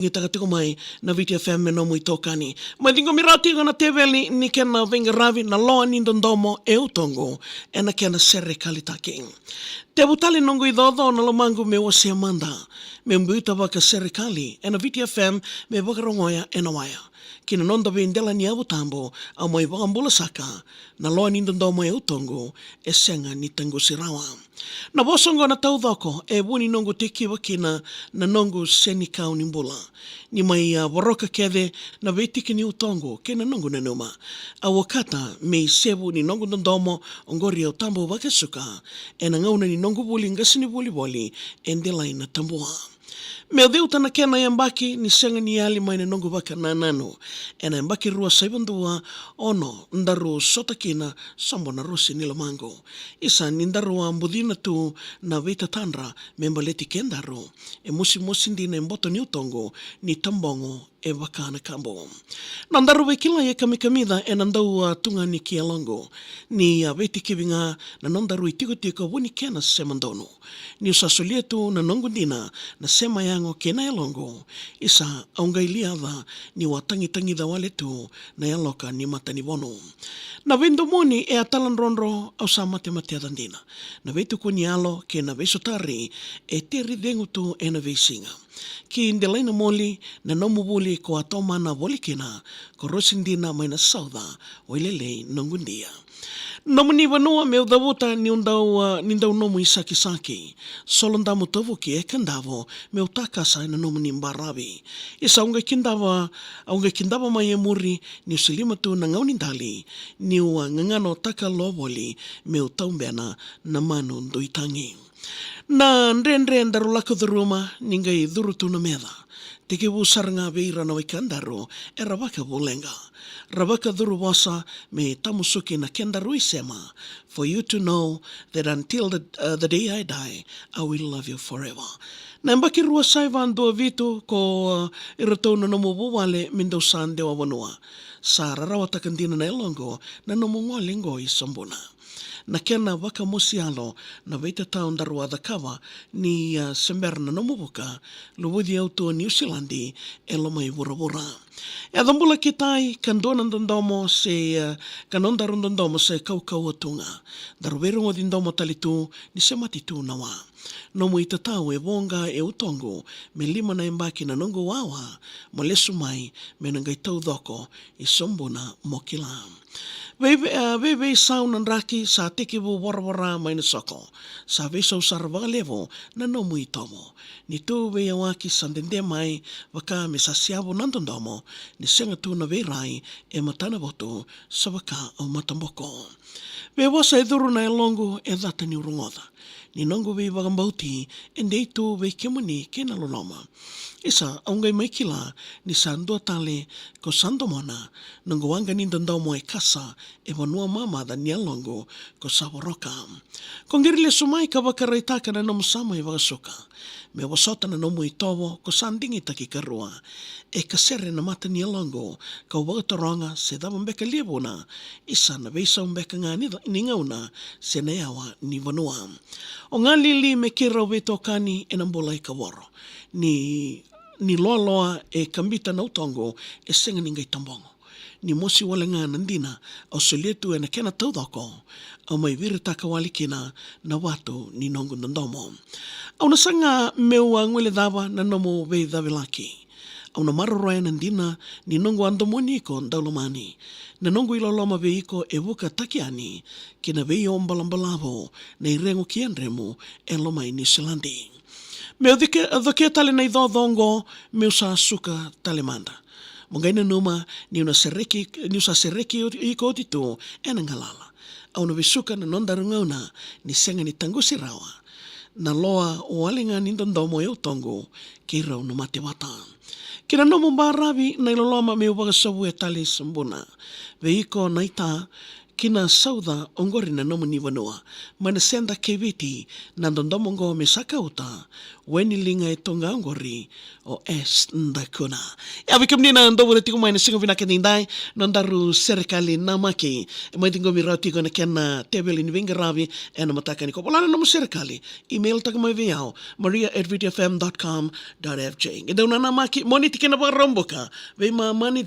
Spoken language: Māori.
Ngita katiko mai na VTFM me no mui tokani. Mai tingo mirati na teveli ni kena venga ravi na loa ni dondomo e utongo e na kena serikali take. Te butali nongo i dhodo na lomangu me wasi amanda. Me mbuita waka serikali e na VTFM me wakarongoya e na waya. Kina nonda vendela ni abu tambo au mai wakambula saka na loa ni dondomo e utongo e senga ni tango sirawa. Na bosongo na tau dhoko e wuni nongo teki wakina na nongo seni kau ni mbula. Ni mai waroka kede na veitiki ni utongo ke na nongo na numa. A wakata me sebu ni nongo dondomo ongori au tambo wakasuka e na ngauna ni nongo buli ngasini buli endelai na tambua. Me deu tana kena ya mbaki ni senga ni ali mai na nongo waka na nano. E na mbaki rua saibandua ono ndaru sota kina sambo na rosi nila mango. Isa ni ndaru wa mbudina tu na vita tanra membaleti kendaru. E musi ndina mboto ni utongo ni tambongo e wakana kambo. Nandaru wekila ye kamikamida e nandau tunga ni kialongo. Ni veti kivinga na nandaru itiko wuni kena semandono. Ni usasulia tu na nongo dina na sema yango kena elongo. Isa aunga iliadha ni watangi da wale tu na yaloka ni matani bono. Na vendo moni e atalan ronro au sa mate adandina. Na vetu kuni alo ke na vesotari e teri dengu tu e na vesinga. Ki indelaina moli na nomu buli ko atoma na bolikina ko rosindina mai na sauda o ilelei nongundia. Nomu ni vanua meu davuta ni undau nomu isaki. Solondamu tavuki e kandavo meu takasa na nomu ni mbaravi. Isa unga kindava mai e muri ni usilima tu na ngaunindali ni ua ngangano taka lovoli meu taumbena na manu nduitangi. Na ndre ndarulako dhuruma ningai dhurutu na medha. Teke wusaranga veira na waikandaro e rawaka volenga. Rawaka dhuru wasa me tamusuki na kendaru isema. For you to know that until the day I die, I will love you forever. Na mbaki rua saiva andua vitu ko iratou na nomu wawale mindau sande wa wanua. Sa rarawa takandina na elongo na nomu ngolingo isambuna. Na kena waka mosialo na veita tau ndarua kawa ni semberna no mubuka luwudi auto New Zealandi e lomai wura. E dhambula kitai kandona ndandomo se kanonda rundandomo se kau atunga. Daruweru ndomo talitu ni se matitu na wa. Nomu itatau e wonga e utongo me lima na embaki na nongo wawa mo lesu mai me nangai tau dhoko i sombuna mokila. Veve sauna raki sa tekivu warawara mai na soko. Sa vesau saravaga levo na nomu i tomo. Ni tu vea waki sandende mai waka me sa siavu nandandomo ni senga tu na veirai e matana voto sa waka au matamboko. Ve wasa e dhuru na elongo e dhata ni urungoda. Ni nongo vei wagambauti e ndeitu vei kemuni kena loloma. Isa aungai maikila ni sa andua tale ko sandomona nongo wanga ni ndandomo e kasa e wanua mamada ni alongo ko saworoka. Kongirile sumai ka wakaraitaka na nomu sama i wagasoka. Me wasota na nomu i towo ko sandingi taki karua. E kasere na mata ni alongo ka wagatoronga se dava mbeka liebuna. Isa na veisa mbeka ngā ni ngauna se na yawa ni wanua. O ngā lili me kira weto kani e nambola i kaworo. Ni loa e kambita na utongo e senga ningai tambongo. Ni mosi wale ngā nandina au solietu e na kena taudoko au mai viritaka walikina na watu ni nongo ndandomo. Au na sanga meua ngwele dhawa na nomo vei dhavilaki. Au na maroroa e nandina ni nongo andomoni iko ndaulomani. Na nongo ilaloma veiko e wuka takiani kina vei ombalambalavo na irengo kienremu e loma i New Zealandi. Meu dhoke tale na idhodhongo meu sa suka tale manda. Mungaina numa ni una sereki i kotitu e na ngalala. Au na visuka na nondarungauna ni senga ni tangusi rawa. Na loa o alinga ni ndandomo e utongo ki rau no mate wata. Kina nomu mbaravi na iloloma meu wagasawu e tale sambuna. Veiko naita kina sauda ongori na nomu ni wanua. Mana senda keviti na ndondomo ngo me sakauta weni linga e tonga ongori o ndakuna. Ya vikamni na ndobo de tiku mai na singo vina kenindai nondaru serikali namaki. Mai tingo mi rauti kona kena tebeli ni vinga ravi e na mataka ni kopolana nomu serikali. Email taka mai viao maria@vitfm.com.fj. Ngedauna namaki moni tikena pa romboka. Vei ma mani